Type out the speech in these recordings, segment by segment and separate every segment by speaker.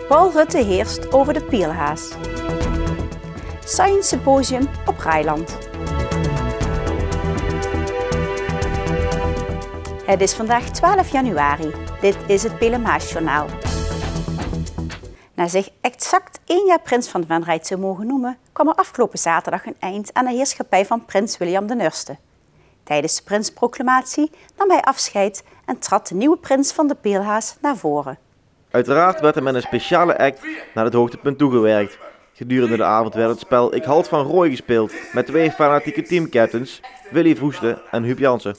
Speaker 1: Paul Rutte heerst over de Pielhaas. Science Symposium op Rijland. Het is vandaag 12 januari. Dit is het Pelemaasjournaal. Na zich exact 1 jaar prins van Venray te mogen noemen, kwam er afgelopen zaterdag een eind aan de heerschappij van prins Willem I. Tijdens de prinsproclamatie nam hij afscheid en trad de nieuwe prins van de Pielhaas naar voren.
Speaker 2: Uiteraard werd er met een speciale act naar het hoogtepunt toegewerkt. Gedurende de avond werd het spel Ik Halt van Rooi gespeeld met 2 fanatieke teamcaptains, Willy Vroeste en Huub Jansen.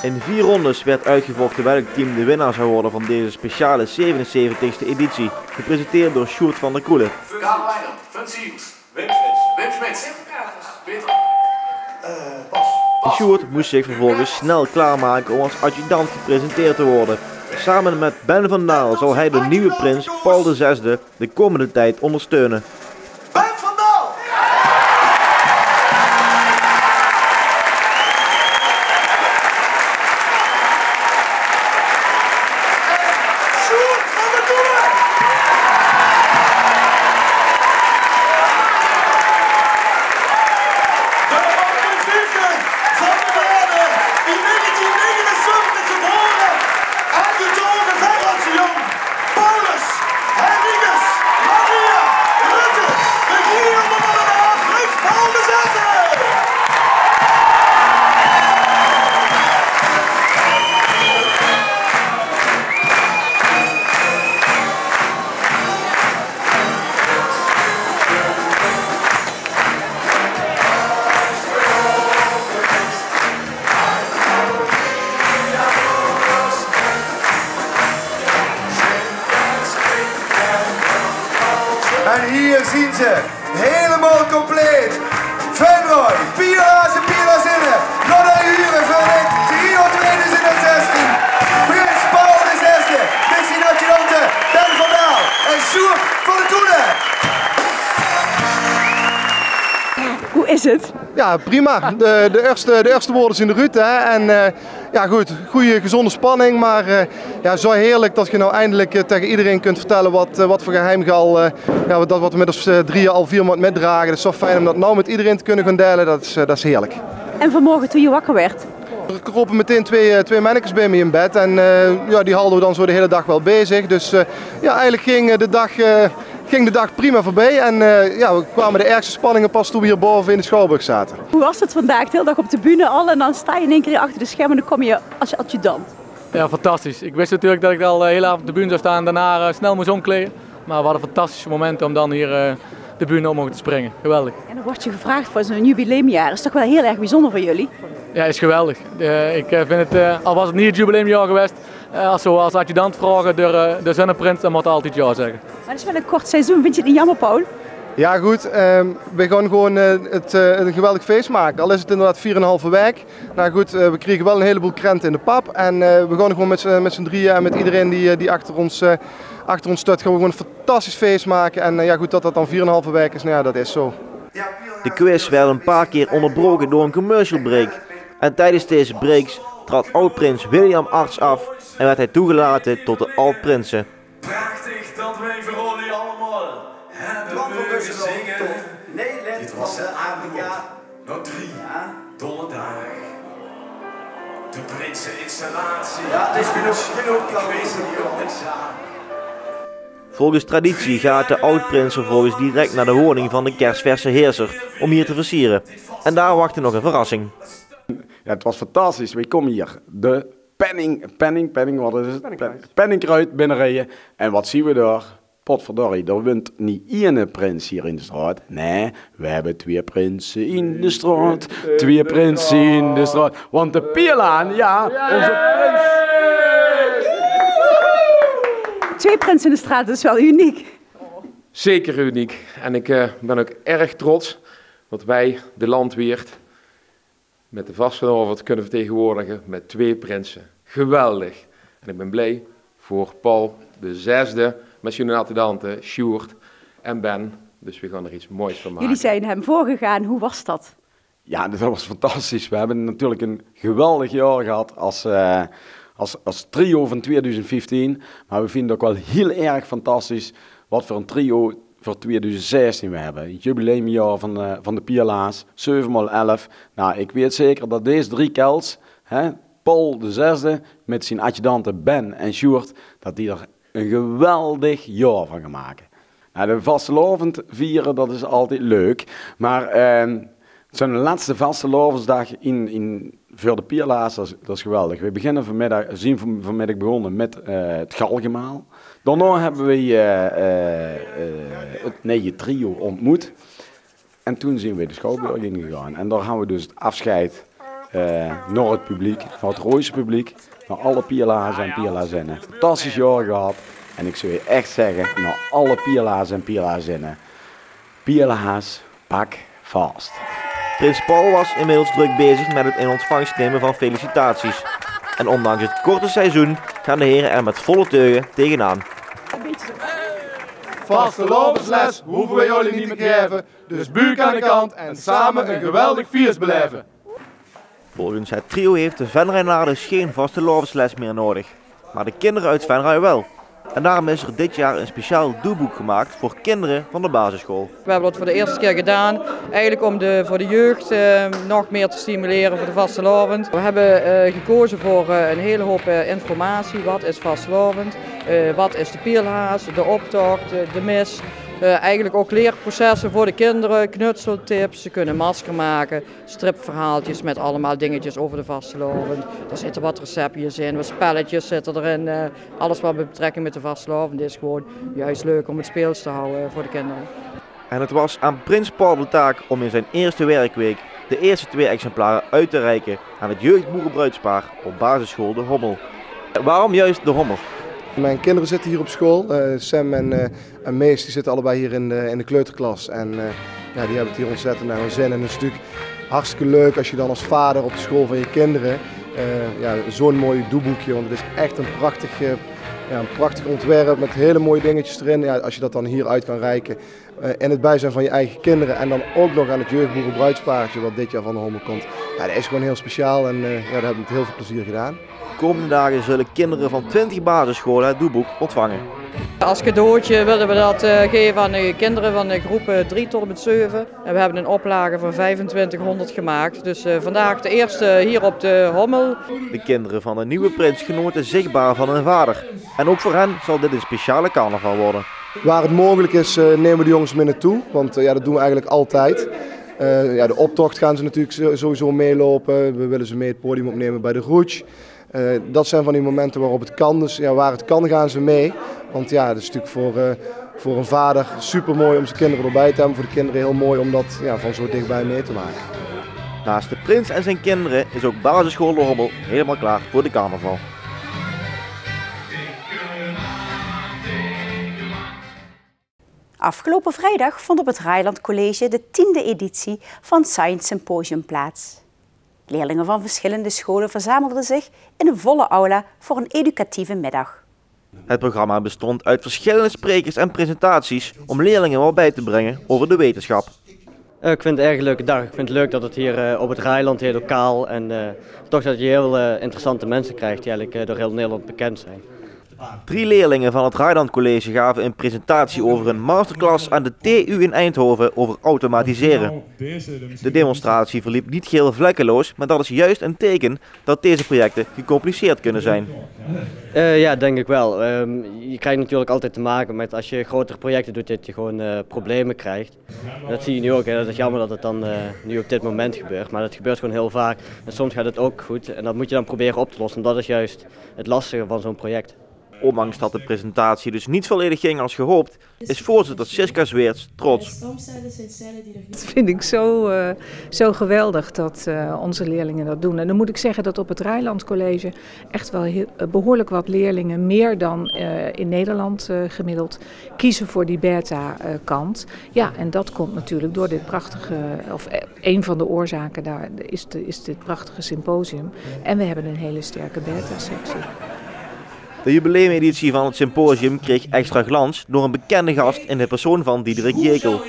Speaker 2: In 4 rondes werd uitgevochten welk team de winnaar zou worden van deze speciale 77e editie, gepresenteerd door Sjoerd van der Koelen.
Speaker 3: Karel Wijnand, Van Siemens, Wim Smits,
Speaker 2: Sjoerd moest zich vervolgens snel klaarmaken om als adjudant gepresenteerd te worden. Samen met Ben van Daal zal hij de nieuwe prins Paul VI de komende tijd ondersteunen.
Speaker 4: En hier zien ze, helemaal compleet. Venray, Pielhaas en Pielhazinnen, naar de huren van het Rio 2016. Prins Paul VI, missie-adjudanten Ben van Daal en Sjoerd van der Koelen.
Speaker 1: Hoe is het?
Speaker 5: Ja, prima. De eerste woorden zijn in de route. Hè. En ja, goed, goede gezonde spanning. Maar ja, zo heerlijk dat je nou eindelijk tegen iedereen kunt vertellen wat voor geheimgal, ja, dat wat we met ons 3 al 4 maanden metdragen. Het is zo fijn om dat nou met iedereen te kunnen gaan delen. Dat is heerlijk.
Speaker 1: En vanmorgen toen je wakker werd?
Speaker 5: Er kropen meteen twee mannetjes bij me in bed. En ja, die houden we dan zo de hele dag wel bezig. Dus ja, eigenlijk ging de dag prima voorbij en ja, we kwamen de ergste spanningen pas toen we hier boven in de Schouwburg zaten.
Speaker 1: Hoe was het vandaag? De hele dag op de bühne al en dan sta je in één keer achter de schermen en dan kom je als adjudant.
Speaker 6: Ja, fantastisch. Ik wist natuurlijk dat ik al de hele avond op de bühne zou staan en daarna snel moest omkleden. Maar we hadden fantastische momenten om dan hier de bühne op mogen te springen. Geweldig. En
Speaker 1: dan word je gevraagd voor zo'n jubileumjaar. Dat is toch wel heel erg bijzonder voor jullie?
Speaker 6: Ja, is geweldig. Ik vind het, al was het niet het jubileumjaar geweest, als we als adjudant vragen de zonneprins, dan moet altijd ja zeggen.
Speaker 1: Maar het is wel een kort seizoen, vind je het niet jammer, Paul?
Speaker 5: Ja goed, we gaan gewoon een geweldig feest maken. Al is het inderdaad 4,5 week. Nou goed, we kregen wel een heleboel krenten in de pap. En we gaan gewoon met z'n drieën en met iedereen die achter ons staat, gaan we gewoon een fantastisch feest maken. En ja goed, dat dan 4,5 week is, nou ja, dat is zo.
Speaker 2: De quiz werd een paar keer onderbroken door een commercial break. En tijdens deze breaks trad oud-prins William Arts af en werd hij toegelaten tot de oud-prinsen.
Speaker 3: Prachtig dat wij voor jullie allemaal hebben zingen. Dit was de Afrika. Nog 3 dolle dagen. De prinseninstallatie. Ja, het is genoeg geweest hier.
Speaker 2: Volgens traditie gaat de oud-prins vervolgens direct naar de woning van de kerstverse heerser om hier te versieren. En daar wachtte nog een verrassing.
Speaker 7: Ja, het was fantastisch. We komen hier de penning, wat is het? Penningkruid binnenrijden. En wat zien we daar? Potverdorie, er woont niet één prins hier in de straat. Nee, we hebben 2 prinsen in de straat. 2 prinsen in de straat. Want de Pielaan, ja, onze prins.
Speaker 1: 2 prinsen in de straat, dat is wel uniek.
Speaker 8: Zeker uniek. En ik ben ook erg trots. wat wij, de landweert, met de Vastelovend kunnen vertegenwoordigen met 2 prinsen. Geweldig. En ik ben blij voor Paul de 6e, met zijn adjudanten, Sjoerd en Ben. Dus we gaan er iets moois van maken.
Speaker 1: Jullie zijn hem voorgegaan, hoe was dat?
Speaker 7: Ja, dat was fantastisch. We hebben natuurlijk een geweldig jaar gehad als trio van 2015. Maar we vinden het ook wel heel erg fantastisch wat voor een trio voor 2016 we hebben. Het jubileumjaar van de Pierlaas, 7x11. Nou, ik weet zeker dat deze 3 kels, Paul de 6e met zijn adjudanten Ben en Sjoerd, dat die er een geweldig jaar van gaan maken. Nou, de Vastelovend vieren, dat is altijd leuk. Maar zo'n laatste Vastelovendsdag voor de Pierlaas, dat is geweldig. We beginnen vanmiddag begonnen met het galgemaal. Daarna hebben we het nieuwe trio ontmoet. En toen zijn we de Schouwburg ingegaan. En daar gaan we dus het afscheid naar het publiek, naar het Rooise publiek, naar alle Pierlaars en Pierlaazinnen. Fantastisch jaar gehad. En ik zou je echt zeggen, naar alle Pierlaars en Pierlaazinnen, Pierlaars, pak vast.
Speaker 2: Prins Paul was inmiddels druk bezig met het in ontvangst nemen van felicitaties. En ondanks het korte seizoen gaan de heren er met volle teugen tegenaan.
Speaker 5: Vastelovensles hoeven we jullie niet te geven, dus buik aan de kant en samen een geweldig feest beleven.
Speaker 2: Volgens het trio heeft de Venraynaar dus geen vastelovensles meer nodig. Maar de kinderen uit Venray wel. En daarom is er dit jaar een speciaal doelboek gemaakt voor kinderen van de basisschool.
Speaker 9: We hebben dat voor de eerste keer gedaan, eigenlijk om voor de jeugd nog meer te stimuleren voor de Vastelovend. We hebben gekozen voor een hele hoop informatie. Wat is Vastelovend? Wat is de Pierlaas, de optocht, de mis? Eigenlijk ook leerprocessen voor de kinderen, knutseltips, ze kunnen masker maken, stripverhaaltjes met allemaal dingetjes over de Vastelovend. Er zitten wat receptjes in, wat spelletjes zitten erin, alles wat met betrekking met de Vastelovend is gewoon juist leuk om het speels te houden voor de kinderen.
Speaker 2: En het was aan Prins Paul de taak om in zijn eerste werkweek de eerste 2 exemplaren uit te reiken aan het jeugdboerenbruidspaar op basisschool De Hommel. Waarom juist De Hommel?
Speaker 5: Mijn kinderen zitten hier op school. Sam en Mees die zitten allebei hier in de kleuterklas. En ja, die hebben het hier ontzettend naar hun zin. En het is natuurlijk hartstikke leuk als je dan als vader op de school van je kinderen zo'n mooi doelboekje. Want het is echt een prachtig ontwerp met hele mooie dingetjes erin. Ja, als je dat dan hier uit kan reiken in het bijzijn van je eigen kinderen. En dan ook nog aan het jeugdboerenbruidspaartje wat dit jaar van De Hommel komt. Ja, dat is gewoon heel speciaal en daar hebben we met heel veel plezier gedaan.
Speaker 2: De komende dagen zullen kinderen van 20 basisscholen het doelboek ontvangen.
Speaker 9: Als cadeautje willen we dat geven aan de kinderen van groep 3 tot en met 7. En we hebben een oplage van 2500 gemaakt. Dus vandaag de eerste hier op De Hommel.
Speaker 2: De kinderen van de nieuwe prins genoten zichtbaar van hun vader. En ook voor hen zal dit een speciale carnaval worden.
Speaker 5: Waar het mogelijk is nemen we de jongens mee naartoe. Want dat doen we eigenlijk altijd. De optocht gaan ze natuurlijk sowieso meelopen. We willen ze mee het podium opnemen bij de Rouge. Dat zijn van die momenten waarop het kan, dus ja, waar het kan gaan ze mee. Want ja, het is natuurlijk voor een vader super mooi om zijn kinderen erbij te hebben. Voor de kinderen heel mooi om dat van zo dichtbij mee te maken.
Speaker 2: Naast de prins en zijn kinderen is ook basisschool De Hommel helemaal klaar voor de carnaval.
Speaker 1: Afgelopen vrijdag vond op het Raailand College de 10e editie van Science Symposium plaats. Leerlingen van verschillende scholen verzamelden zich in een volle aula voor een educatieve middag.
Speaker 2: Het programma bestond uit verschillende sprekers en presentaties om leerlingen wat bij te brengen over de wetenschap.
Speaker 10: Ik vind het erg een leuke dag. Ik vind het leuk dat het hier op het Raailand heel lokaal en toch dat je heel interessante mensen krijgt die eigenlijk door heel Nederland bekend zijn.
Speaker 2: 3 leerlingen van het Raailand College gaven een presentatie over een masterclass aan de TU in Eindhoven over automatiseren. De demonstratie verliep niet geheel vlekkeloos, maar dat is juist een teken dat deze projecten gecompliceerd kunnen zijn.
Speaker 10: Ja, denk ik wel. Je krijgt natuurlijk altijd te maken met als je grotere projecten doet dat je gewoon problemen krijgt. Dat zie je nu ook, hè. Dat is jammer dat het dan nu op dit moment gebeurt, maar dat gebeurt gewoon heel vaak. En soms gaat het ook goed en dat moet je dan proberen op te lossen. En dat is juist het lastige van zo'n project.
Speaker 2: Ondanks dat de presentatie dus niet volledig ging als gehoopt, is voorzitter Siska Zweerts trots.
Speaker 11: Dat vind ik zo geweldig dat onze leerlingen dat doen. En dan moet ik zeggen dat op het Rijnland College echt wel behoorlijk wat leerlingen, meer dan in Nederland gemiddeld, kiezen voor die beta-kant. Ja, en dat komt natuurlijk door dit prachtige, of een van de oorzaken daar is dit prachtige symposium. En we hebben een hele sterke beta-sectie.
Speaker 2: De jubileumeditie van het symposium kreeg extra glans door een bekende gast in de persoon van Diederik Jekel.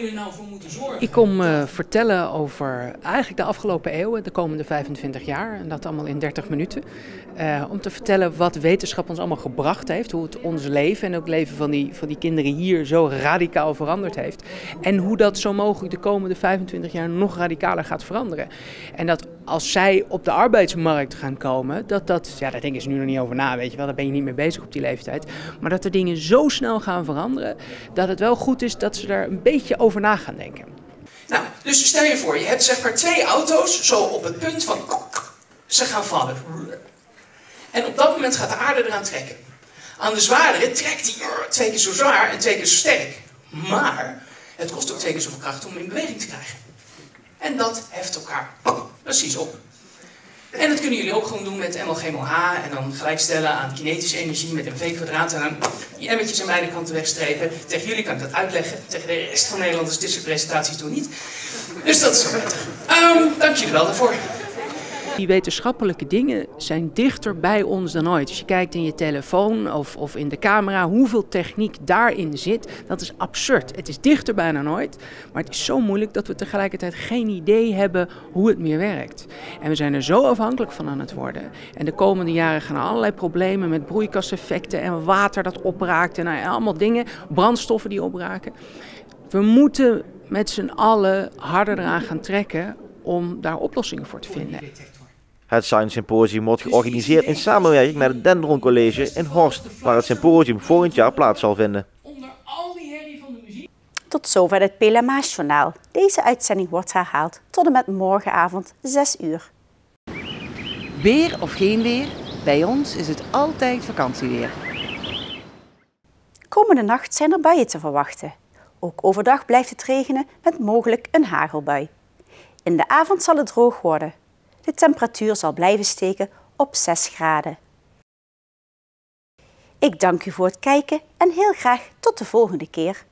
Speaker 12: Ik kom vertellen over eigenlijk de afgelopen eeuwen, de komende 25 jaar. En dat allemaal in 30 minuten. Om te vertellen wat wetenschap ons allemaal gebracht heeft. Hoe het ons leven en ook het leven van die kinderen hier zo radicaal veranderd heeft. En hoe dat zo mogelijk de komende 25 jaar nog radicaler gaat veranderen. En dat als zij op de arbeidsmarkt gaan komen, ja, daar denken ze nu nog niet over na, weet je wel. Daar ben je niet mee bezig op die leeftijd. Maar dat de dingen zo snel gaan veranderen, dat het wel goed is dat ze daar een beetje over na gaan denken.
Speaker 13: Nou, dus stel je voor, je hebt zeg maar 2 auto's zo op het punt van ze gaan vallen. En op dat moment gaat de aarde eraan trekken. Aan de zwaardere trekt die 2 keer zo zwaar en 2 keer zo sterk. Maar het kost ook 2 keer zoveel kracht om in beweging te krijgen. En dat heft elkaar precies op. En dat kunnen jullie ook gewoon doen met ML-GML-H en dan gelijkstellen aan kinetische energie met mv-kwadraat en dan die emmertjes aan beide kanten wegstrepen. Tegen jullie kan ik dat uitleggen, tegen de rest van Nederland is deze presentatie toen niet. Dus dat is zo prettig. Dank jullie wel daarvoor.
Speaker 12: Die wetenschappelijke dingen zijn dichter bij ons dan ooit. Als je kijkt in je telefoon of in de camera, hoeveel techniek daarin zit, dat is absurd. Het is dichterbij dan ooit, maar het is zo moeilijk dat we tegelijkertijd geen idee hebben hoe het meer werkt. En we zijn er zo afhankelijk van aan het worden. En de komende jaren gaan allerlei problemen met broeikaseffecten en water dat opraakt en allemaal dingen, brandstoffen die opraken. We moeten met z'n allen harder eraan gaan trekken om daar oplossingen voor te vinden.
Speaker 2: Het Science Symposium wordt georganiseerd in samenwerking met het Dendron College in Horst, waar het symposium volgend jaar plaats zal vinden.
Speaker 1: Tot zover het PLMA-journaal. Deze uitzending wordt herhaald tot en met morgenavond 6 uur.
Speaker 14: Weer of geen weer, bij ons is het altijd vakantieweer.
Speaker 1: Komende nacht zijn er buien te verwachten. Ook overdag blijft het regenen met mogelijk een hagelbui. In de avond zal het droog worden. De temperatuur zal blijven steken op 6 graden. Ik dank u voor het kijken en heel graag tot de volgende keer.